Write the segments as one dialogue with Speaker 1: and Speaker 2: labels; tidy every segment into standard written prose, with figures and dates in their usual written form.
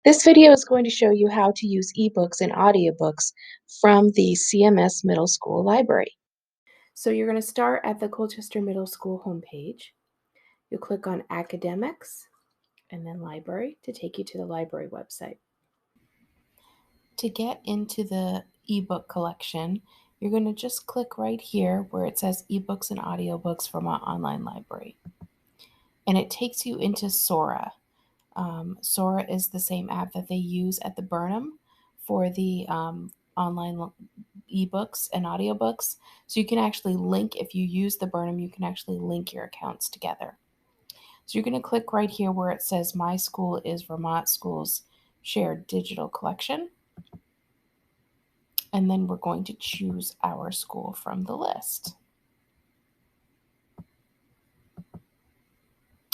Speaker 1: This video is going to show you how to use eBooks and audiobooks from the CMS Middle School Library. So you're going to start at the Colchester Middle School homepage. You'll click on Academics and then Library to take you to the library website. To get into the ebook collection, you're going to just click right here where it says eBooks and audiobooks from our online library. And it takes you into Sora. Sora is the same app that they use at the Burnham for the online ebooks and audiobooks. So you can actually link, if you use the Burnham, you can actually link your accounts together. So you're going to click right here where it says My School is Vermont Schools Shared Digital Collection. And then we're going to choose our school from the list.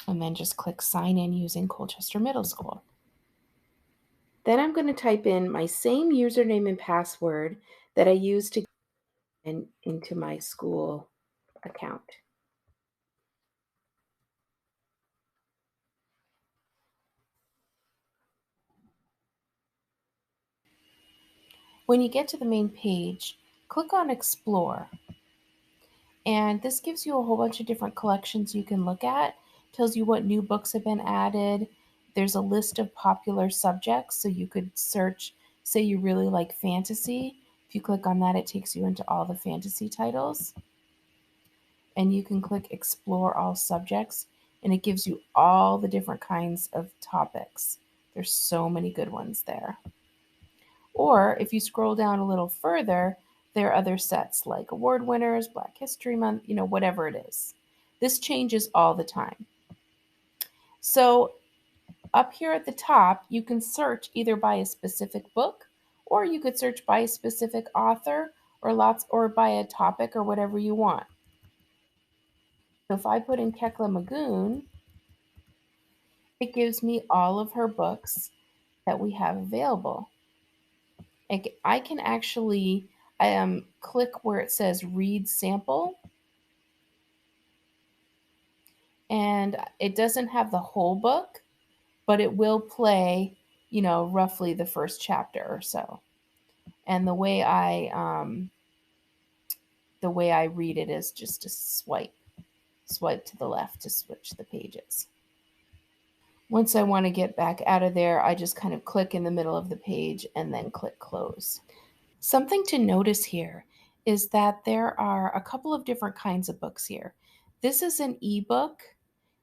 Speaker 1: And then just click Sign In using Colchester Middle School. Then I'm going to type in my same username and password that I used to get into my school account. When you get to the main page, click on Explore. And this gives you a whole bunch of different collections you can look at. Tells you what new books have been added. There's a list of popular subjects, so you could search, say you really like fantasy. If you click on that, it takes you into all the fantasy titles. And you can click Explore All Subjects, and it gives you all the different kinds of topics. There's so many good ones there. Or if you scroll down a little further, there are other sets like award winners, Black History Month, whatever it is. This changes all the time. So up here at the top, you can search either by a specific book, or you could search by a specific author, or by a topic, or whatever you want. So if I put in Kekla Magoon, it gives me all of her books that we have available. I can actually click where it says Read Sample, and it doesn't have the whole book, but it will play, roughly the first chapter or so. And the way I read it is just to swipe to the left to switch the pages. Once I want to get back out of there, I just kind of click in the middle of the page and then click Close. Something to notice here is that there are a couple of different kinds of books here. This is an ebook,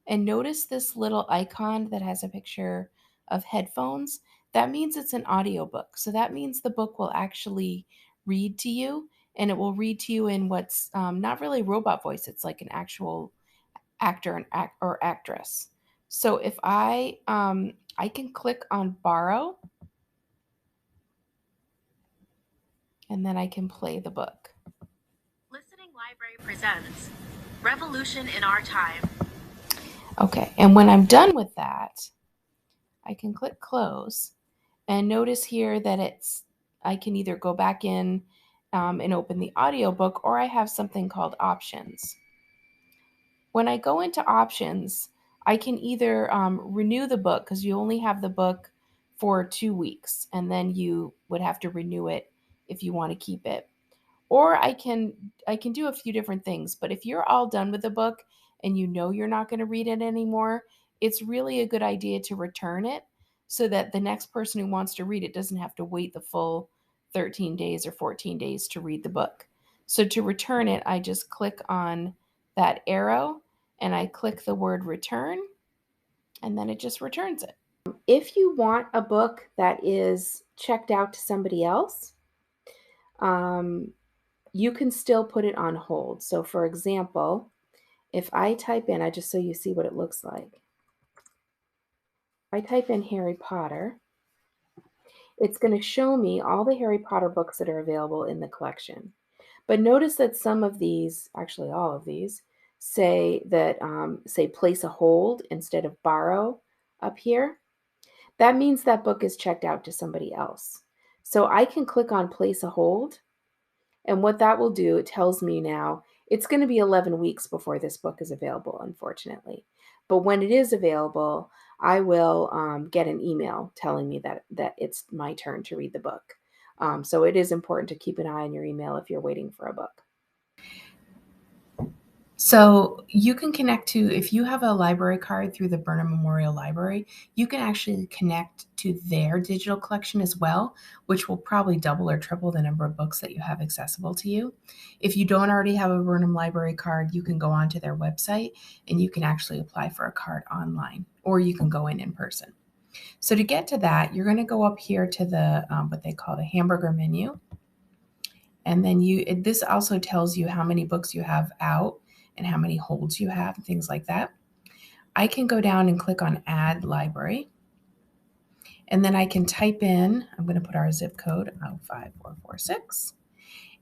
Speaker 1: and notice this little icon that has a picture of headphones. That means it's an audiobook. So that means the book will actually read to you, and it will read to you in what's not really robot voice. It's like an actual actor or actress. So if I can click on Borrow, and then I can play the book.
Speaker 2: Listening Library presents Revolution in Our Time.
Speaker 1: Okay, and when I'm done with that, I can click Close, and notice here that I can either go back in and open the audiobook, or I have something called Options. When I go into Options, I can either renew the book, because you only have the book for 2 weeks, and then you would have to renew it if you want to keep it. Or I can do a few different things, but if you're all done with the book and you're not going to read it anymore, it's really a good idea to return it so that the next person who wants to read it doesn't have to wait the full 13 days or 14 days to read the book. So to return it, I just click on that arrow and I click the word return, and then it just returns it. If you want a book that is checked out to somebody else, you can still put it on hold. So for example, if I type in, just so you see what it looks like, I type in Harry Potter, it's going to show me all the Harry Potter books that are available in the collection. But notice that some of these, actually all of these, say place a hold instead of borrow up here. That means that book is checked out to somebody else. So I can click on place a hold, and what that will do, it tells me now it's going to be 11 weeks before this book is available, unfortunately. But when it is available, I will get an email telling me that it's my turn to read the book. So it is important to keep an eye on your email if you're waiting for a book. So you can connect to, if you have a library card through the Burnham Memorial Library, you can actually connect to their digital collection as well, which will probably double or triple the number of books that you have accessible to you. If you don't already have a Burnham Library card, you can go onto their website and you can actually apply for a card online, or you can go in person. So to get to that, you're going to go up here to the what they call the hamburger menu. And then this also tells you how many books you have out and how many holds you have and things like that. I can go down and click on Add Library. And then I can type in, I'm going to put our zip code, 05446.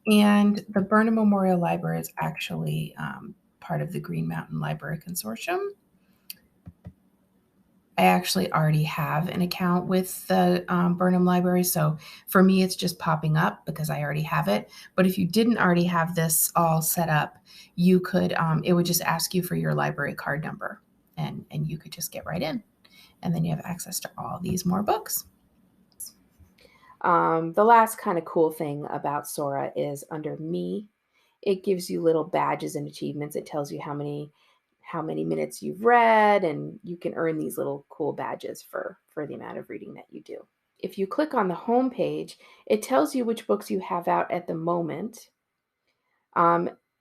Speaker 1: And the Burnham Memorial Library is actually part of the Green Mountain Library Consortium. I actually already have an account with the Burnham Library. So for me, it's just popping up because I already have it. But if you didn't already have this all set up, you could, it would just ask you for your library card number and you could just get right in. And then you have access to all these more books. The last kind of cool thing about Sora is under Me, it gives you little badges and achievements. It tells you how many minutes you've read, and you can earn these little cool badges for the amount of reading that you do. If you click on the home page, it tells you which books you have out at the moment.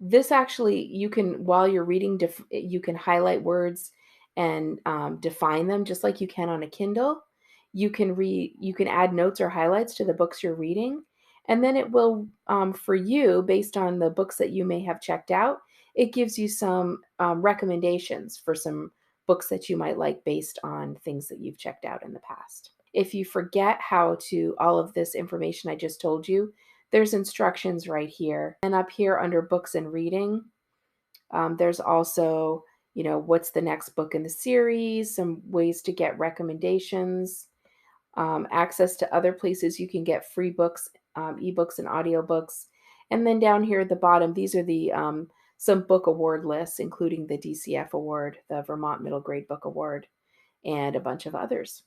Speaker 1: This actually, you can, while you're reading, you can highlight words and define them just like you can on a Kindle. You can add notes or highlights to the books you're reading. And then it will, for you, based on the books that you may have checked out, it gives you some recommendations for some books that you might like based on things that you've checked out in the past. If you forget how to, all of this information I just told you, there's instructions right here. And up here under books and reading, there's also, what's the next book in the series, some ways to get recommendations, access to other places you can get free books, eBooks and audiobooks. And then down here at the bottom, these are the some book award lists, including the DCF Award, the Vermont Middle Grade Book Award, and a bunch of others.